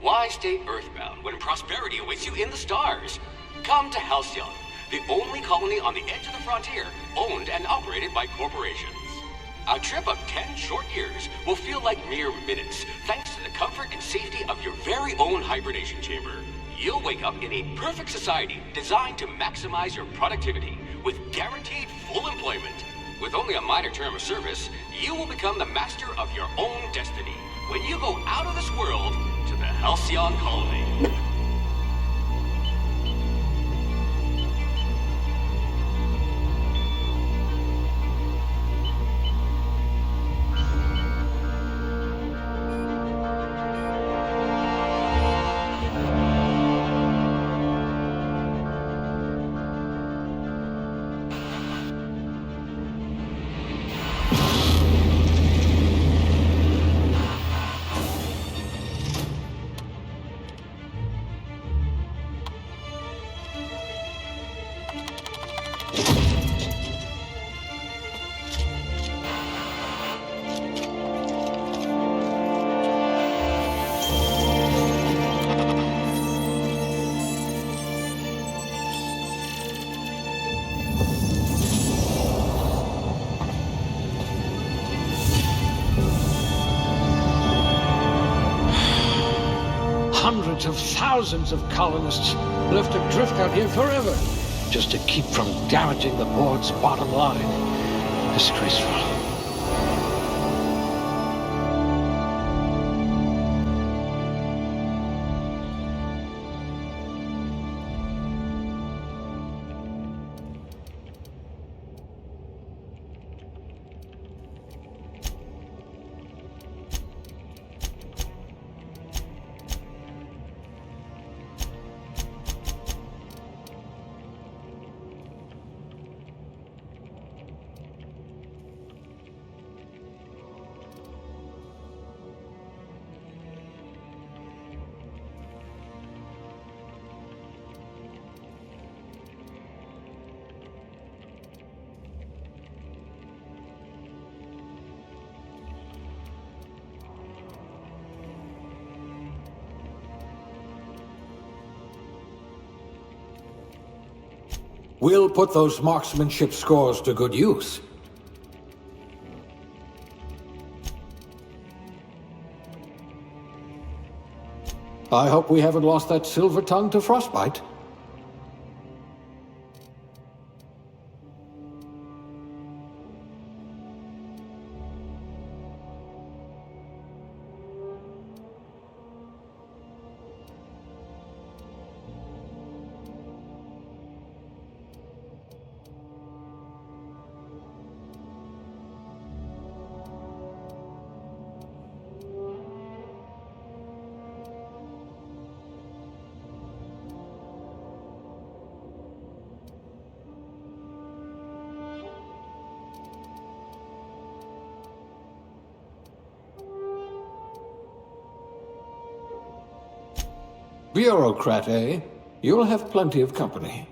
Why stay earthbound when prosperity awaits you in the stars? Come to Halcyon, the only colony on the edge of the frontier, owned and operated by corporations. A trip of 10 short years will feel like mere minutes, thanks to the comfort and safety of your very own hibernation chamber. You'll wake up in a perfect society designed to maximize your productivity with guaranteed full employment. With only a minor term of service, you will become the master of your own destiny when you go out of this world to the Halcyon colony. Hundreds of thousands of colonists left adrift out here forever, just to keep from damaging the board's bottom line. Disgraceful. We'll put those marksmanship scores to good use. I hope we haven't lost that silver tongue to frostbite. Bureaucrat, eh? You'll have plenty of company.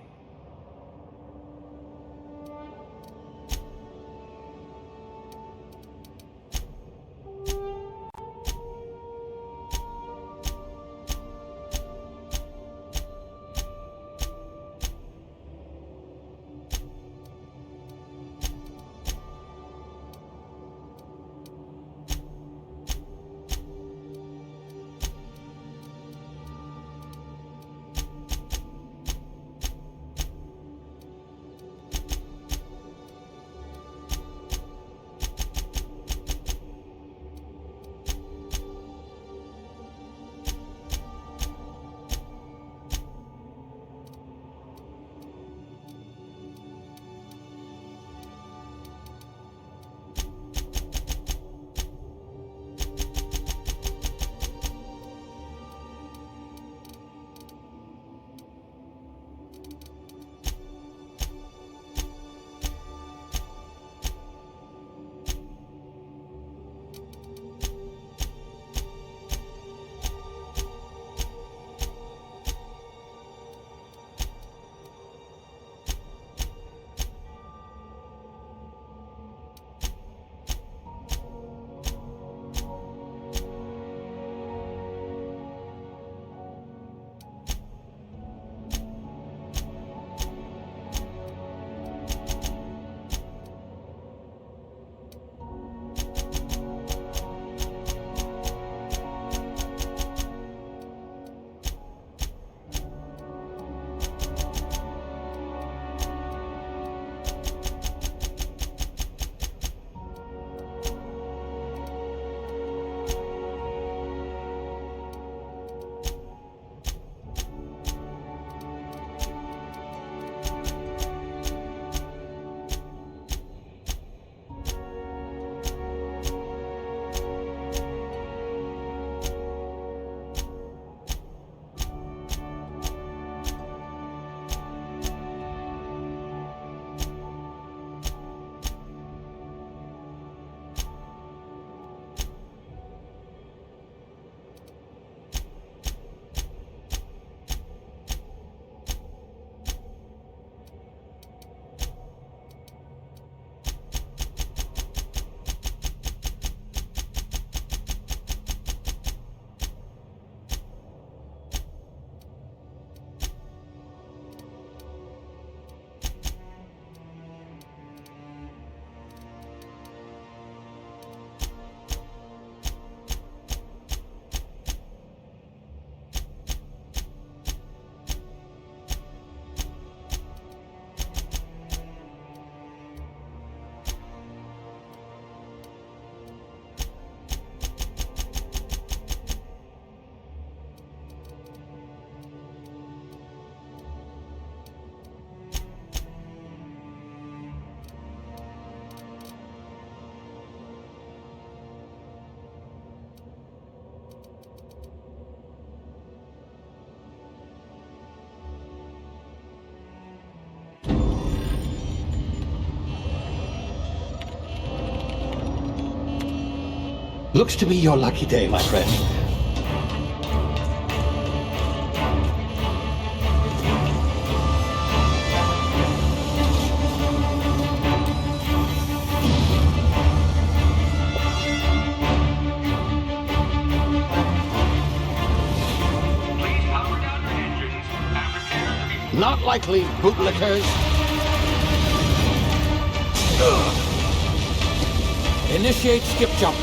Looks to be your lucky day, my friend. Please power down your engines and prepare to be... Not likely, bootlickers. Initiate skip jump.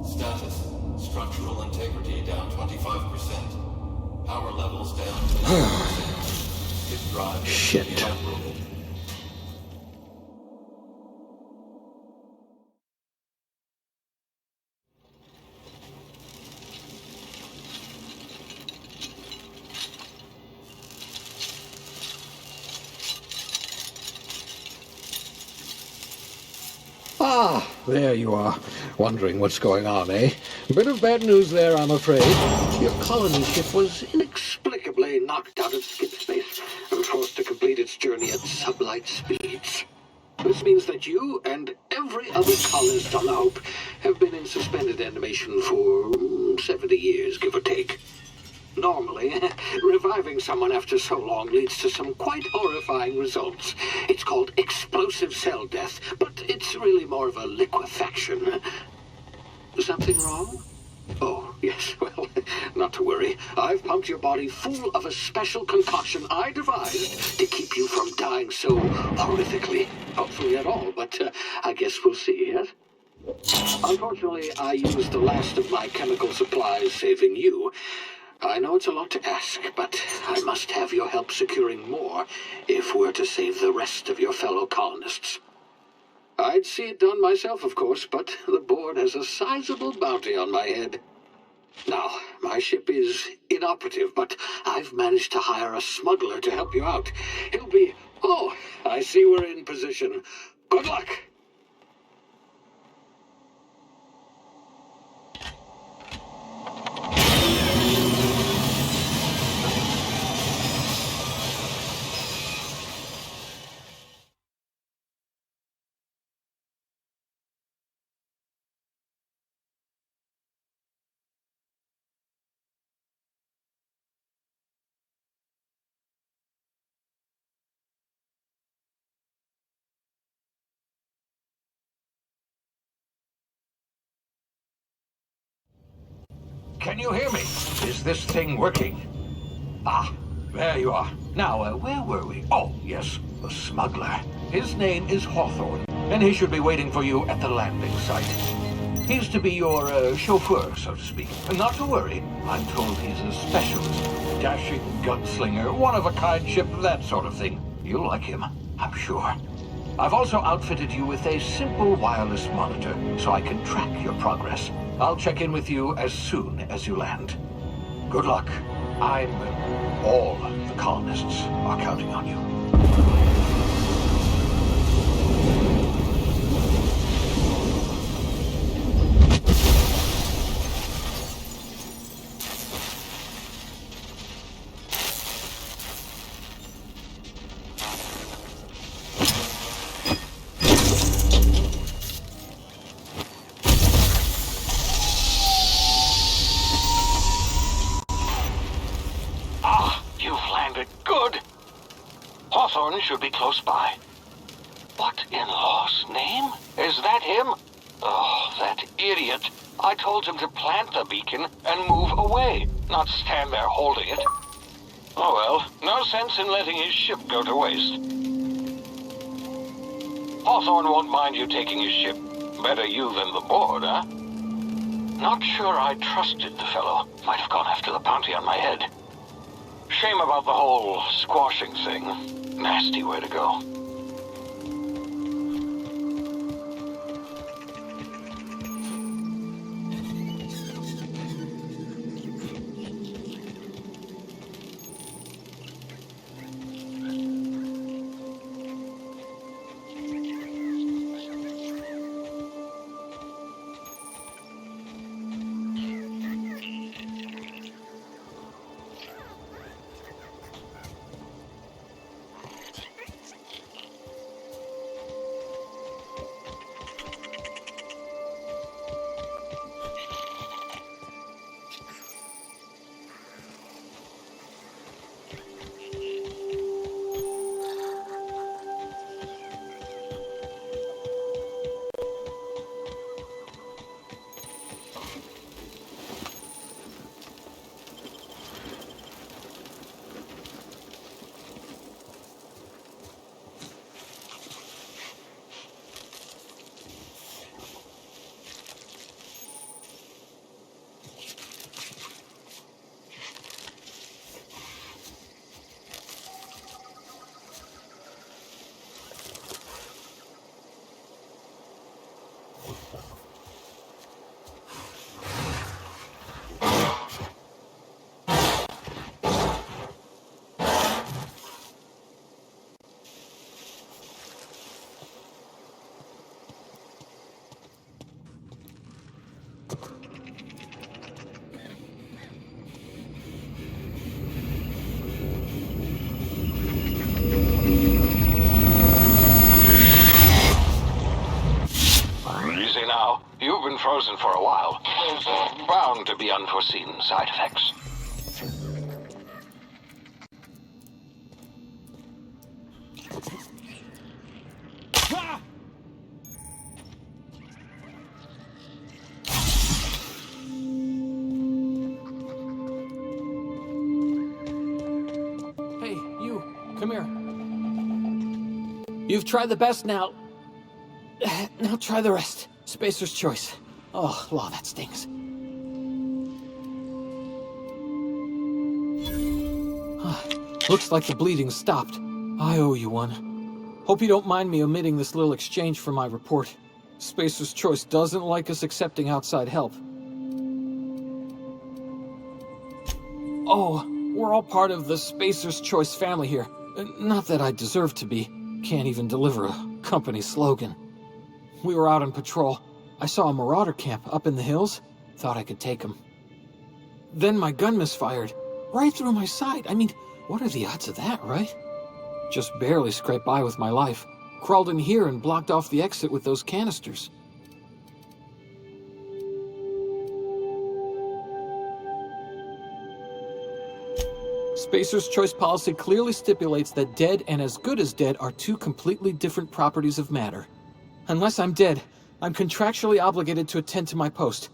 Status. Structural integrity down 25%. Power levels down to 0%. His drive is Shit. inoperable. Ah, there you are. Wondering what's going on, eh? Bit of bad news there, I'm afraid. Your colony ship was inexplicably knocked out of skip space and forced to complete its journey at sublight speeds. This means that you and every other colonist on the Hope have been in suspended animation for 70 years, give or take. Normally, reviving someone after so long leads to some quite horrifying results. It's called explosive cell death, but it's really more of a liquefaction. Something wrong? Oh, yes, well, not to worry. I've pumped your body full of a special concoction I devised to keep you from dying so horrifically. Hopefully at all, but I guess we'll see, yes? Unfortunately, I used the last of my chemical supplies saving you. I know it's a lot to ask, but I must have your help securing more if we're to save the rest of your fellow colonists. I'd see it done myself, of course, but the board has a sizable bounty on my head. Now, my ship is inoperative, but I've managed to hire a smuggler to help you out. He'll be... Oh, I see we're in position. Good luck! Can you hear me? Is this thing working? Ah, there you are. Now, where were we? Oh, yes, the smuggler. His name is Hawthorne, and he should be waiting for you at the landing site. He's to be your chauffeur, so to speak. Not to worry. I'm told he's a specialist. Dashing gunslinger, one-of-a-kind ship, that sort of thing. You'll like him, I'm sure. I've also outfitted you with a simple wireless monitor, so I can track your progress. I'll check in with you as soon as you land. Good luck. All the colonists are counting on you. Hawthorne should be close by. What in law's name? Is that him? Oh, that idiot. I told him to plant the beacon and move away, not stand there holding it. Oh well, no sense in letting his ship go to waste. Hawthorne won't mind you taking his ship. Better you than the board, huh? Not sure I trusted the fellow. Might have gone after the bounty on my head. Shame about the whole squashing thing. Nasty way to go. Easy now. You've been frozen for a while. There's bound to be unforeseen side effects. Hey, you. Come here. You've tried the best now. Now try the rest. Spacer's choice. Oh, law, that stings. Looks like the bleeding stopped. I owe you one. Hope you don't mind me omitting this little exchange from my report. Spacer's choice doesn't like us accepting outside help. Oh, we're all part of the Spacer's Choice family here. Not that I deserve to be. Can't even deliver a company slogan. We were out on patrol. I saw a marauder camp up in the hills. Thought I could take them. Then my gun misfired. Right through my side. I mean, what are the odds of that, right? Just barely scraped by with my life. Crawled in here and blocked off the exit with those canisters. Spacer's Choice policy clearly stipulates that dead and as good as dead are two completely different properties of matter. Unless I'm dead, I'm contractually obligated to attend to my post.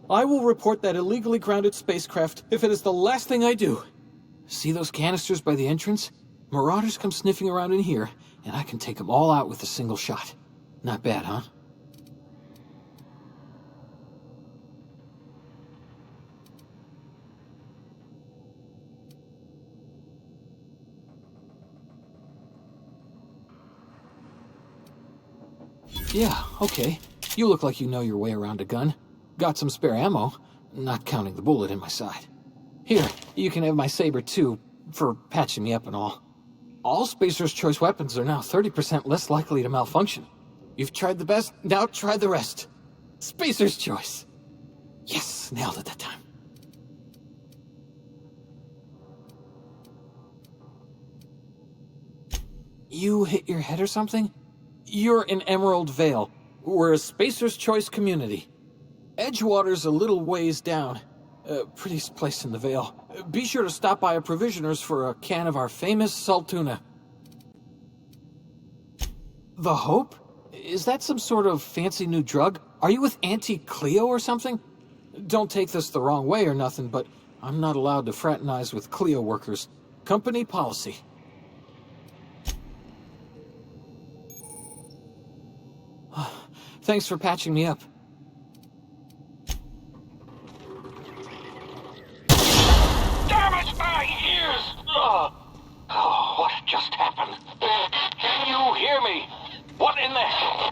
I will report that illegally grounded spacecraft if it is the last thing I do. See those canisters by the entrance? Marauders come sniffing around in here, and I can take them all out with a single shot. Not bad, huh? Yeah, okay. You look like you know your way around a gun. Got some spare ammo, not counting the bullet in my side. Here, you can have my saber too, for patching me up and all. All Spacer's Choice weapons are now 30% less likely to malfunction. You've tried the best, now try the rest. Spacer's Choice. Yes, nailed it that time. You hit your head or something? You're in Emerald Vale. We're a Spacer's Choice community. Edgewater's a little ways down. Prettiest place in the Vale. Be sure to stop by a provisioner's for a can of our famous salt tuna. The Hope? Is that some sort of fancy new drug? Are you with Auntie Cleo or something? Don't take this the wrong way or nothing, but I'm not allowed to fraternize with Cleo workers. Company policy. Thanks for patching me up. Damn it, my ears! Oh, what just happened? Can you hear me? What in the hell?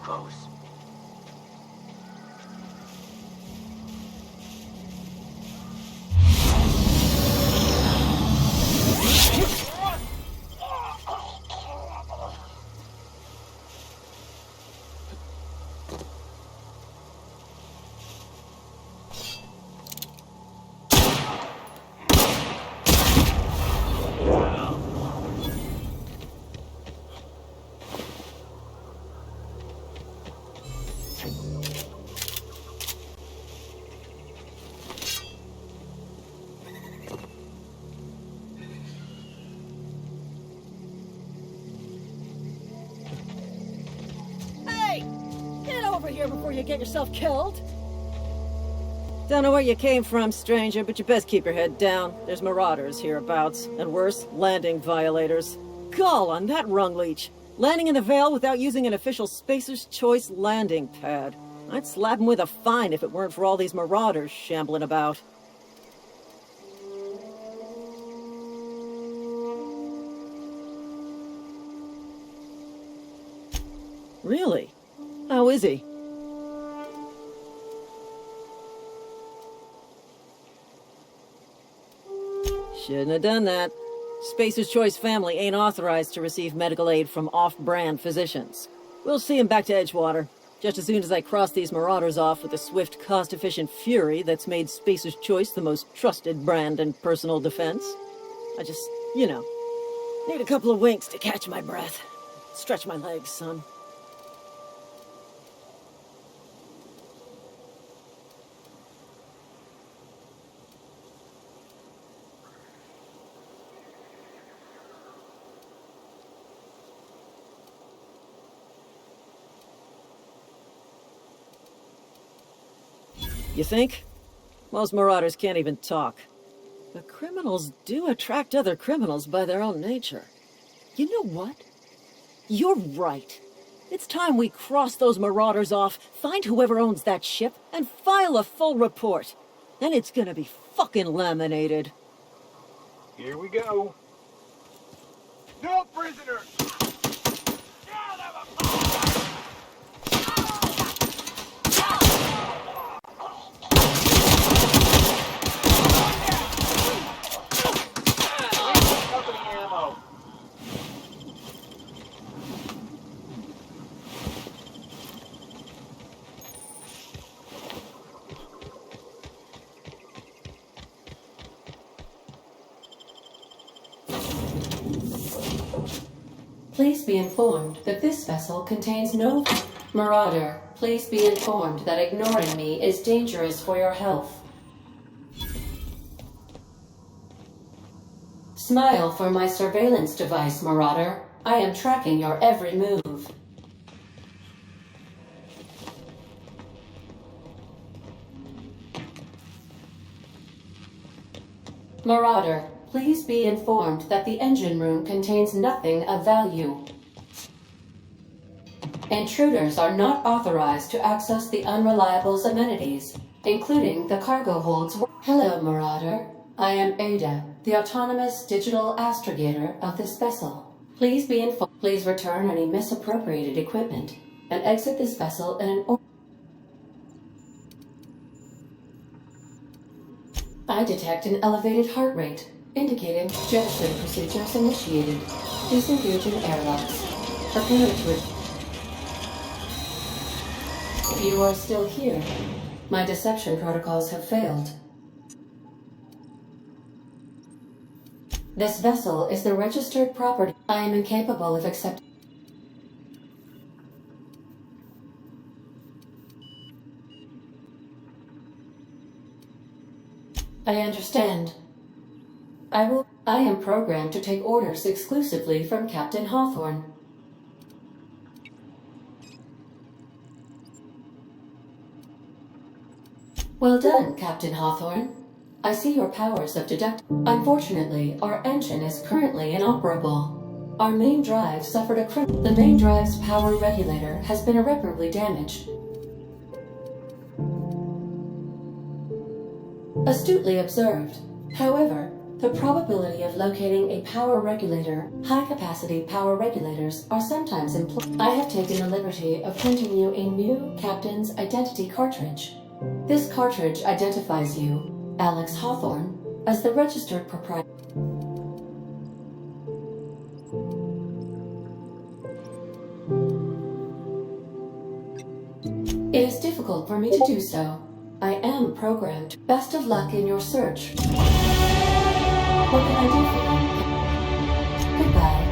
goes. Get over here before you get yourself killed! Don't know where you came from, stranger, but you best keep your head down. There's marauders hereabouts, and worse, landing violators. Gall on that rung leech! Landing in the Vale without using an official Spacer's Choice landing pad. I'd slap him with a fine if it weren't for all these marauders shambling about. Really? How is he? Shouldn't have done that. Spacer's Choice family ain't authorized to receive medical aid from off-brand physicians. We'll see him back to Edgewater, just as soon as I cross these marauders off with the swift, cost-efficient fury that's made Spacer's Choice the most trusted brand in personal defense. I just, need a couple of winks to catch my breath. Stretch my legs, son. You think? Most marauders can't even talk. But criminals do attract other criminals by their own nature. You know what? You're right. It's time we cross those marauders off, find whoever owns that ship, and file a full report. Then it's gonna be fucking laminated. Here we go. No prisoners! Please be informed that this vessel contains no... Marauder, please be informed that ignoring me is dangerous for your health. Smile for my surveillance device, Marauder. I am tracking your every move. Marauder, please be informed that the engine room contains nothing of value. Intruders are not authorized to access the Unreliable's amenities, including the cargo holds. Hello, Marauder. I am Ada, the autonomous digital astrogator of this vessel. Please be informed. Please return any misappropriated equipment and exit this vessel in an I detect an elevated heart rate, indicating jettison procedures initiated. Disengaging airlocks. Prepare to... You are still here. My deception protocols have failed. This vessel is the registered property. I am incapable of accepting. I understand. I am programmed to take orders exclusively from Captain Hawthorne. Well done, Captain Hawthorne. I see your powers of deduct. Unfortunately, our engine is currently inoperable. Our main drive suffered a The main drive's power regulator has been irreparably damaged. Astutely observed. However, The probability of locating a power regulator, high-capacity power regulators, are sometimes employed. I have taken the liberty of printing you a new Captain's Identity cartridge. This cartridge identifies you, Alex Hawthorne, as the registered proprietor. It is difficult for me to do so. I am programmed. Best of luck in your search. What can I do for you? Goodbye.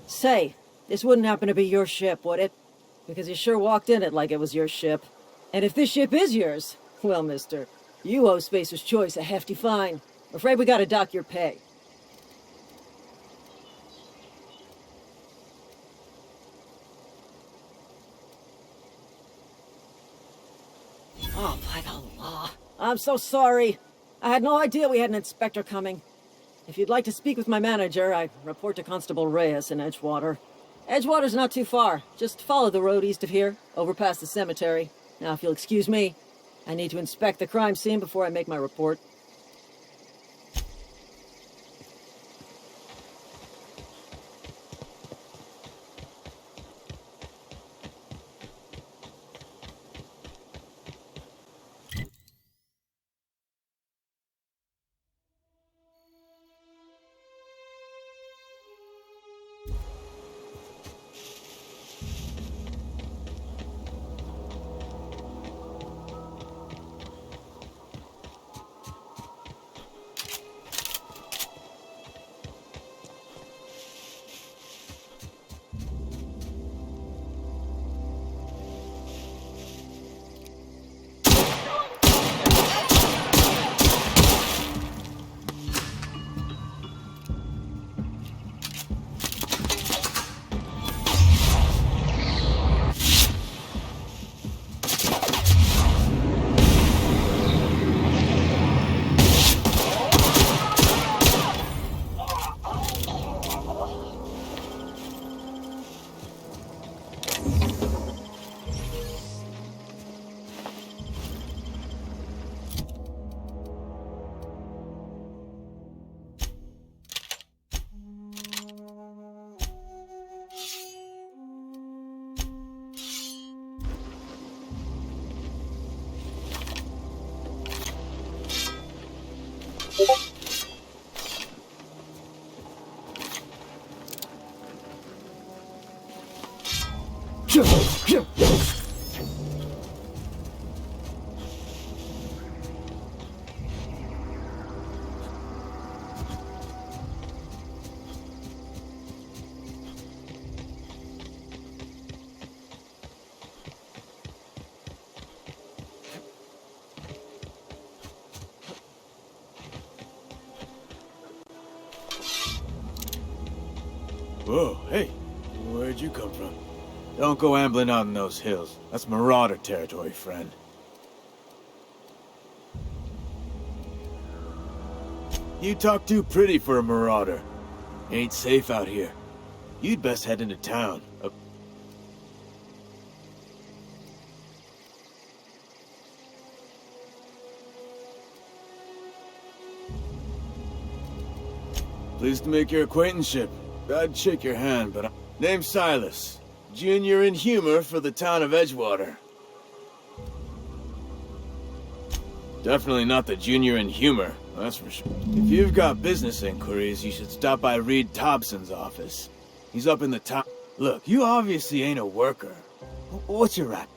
Say, this wouldn't happen to be your ship, would it? Because you sure walked in it like it was your ship. And if this ship is yours, well, mister, you owe Spacer's Choice a hefty fine. Afraid we gotta dock your pay. Oh, by the law. I'm so sorry. I had no idea we had an inspector coming. If you'd like to speak with my manager, I report to Constable Reyes in Edgewater. Edgewater's not too far. Just follow the road east of here, over past the cemetery. Now, if you'll excuse me, I need to inspect the crime scene before I make my report. Whoa, hey, where'd you come from? Don't go ambling out in those hills. That's Marauder territory, friend. You talk too pretty for a Marauder. Ain't safe out here. You'd best head into town. Pleased to make your acquaintanceship. I'd shake your hand, but name's Silas. Junior in humor for the town of Edgewater. Definitely not the junior in humor, that's for sure. If you've got business inquiries, you should stop by Reed Thompson's office. He's up in the top. Look, you obviously ain't a worker. What's your rap?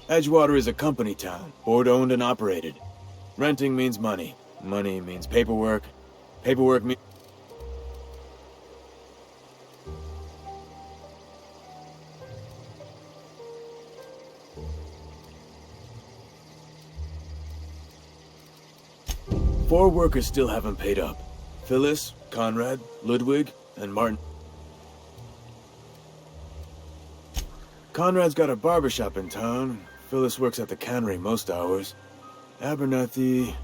Edgewater is a company town, board-owned and operated. Renting means money. Money means paperwork. Paperwork means... Four workers still haven't paid up. Phyllis, Conrad, Ludwig, and Martin. Conrad's got a barbershop in town. Phyllis works at the cannery most hours. Abernathy...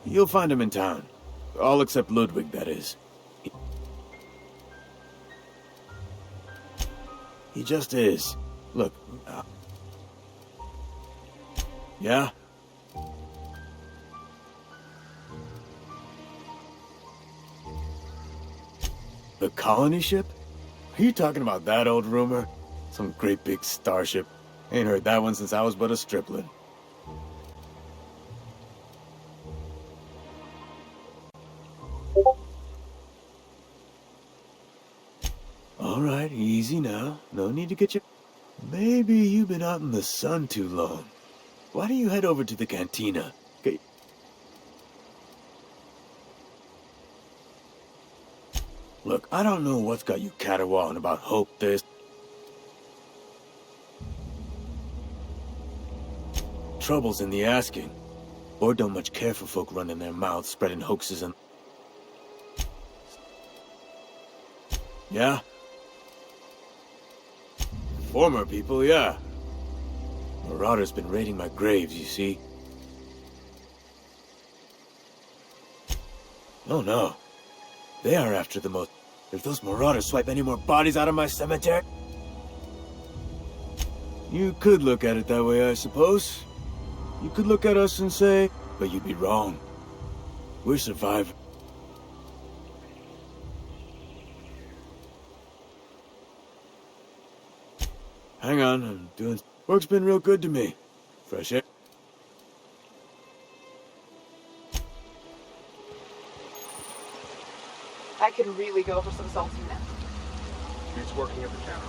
You'll find him in town. All except Ludwig, that is. He just is. Look... Yeah? The colony ship? Are you talking about that old rumor? Some great big starship. Ain't heard that one since I was but a stripling. Alright, easy now. No need to get you... Maybe you've been out in the sun too long. Why don't you head over to the cantina? Okay. Look, I don't know what's got you caterwauling about hope this. Trouble's in the asking. Or don't much care for folk running their mouths, spreading hoaxes and... Yeah? Former people, yeah. Marauder's been raiding my graves, you see. Oh no. They are after the most... If those Marauders swipe any more bodies out of my cemetery... You could look at it that way, I suppose. You could look at us and say, but you'd be wrong. We're survivors. Hang on, I'm doing... Work's been real good to me. Fresh air. I could really go for some salty now. He's working at the counter.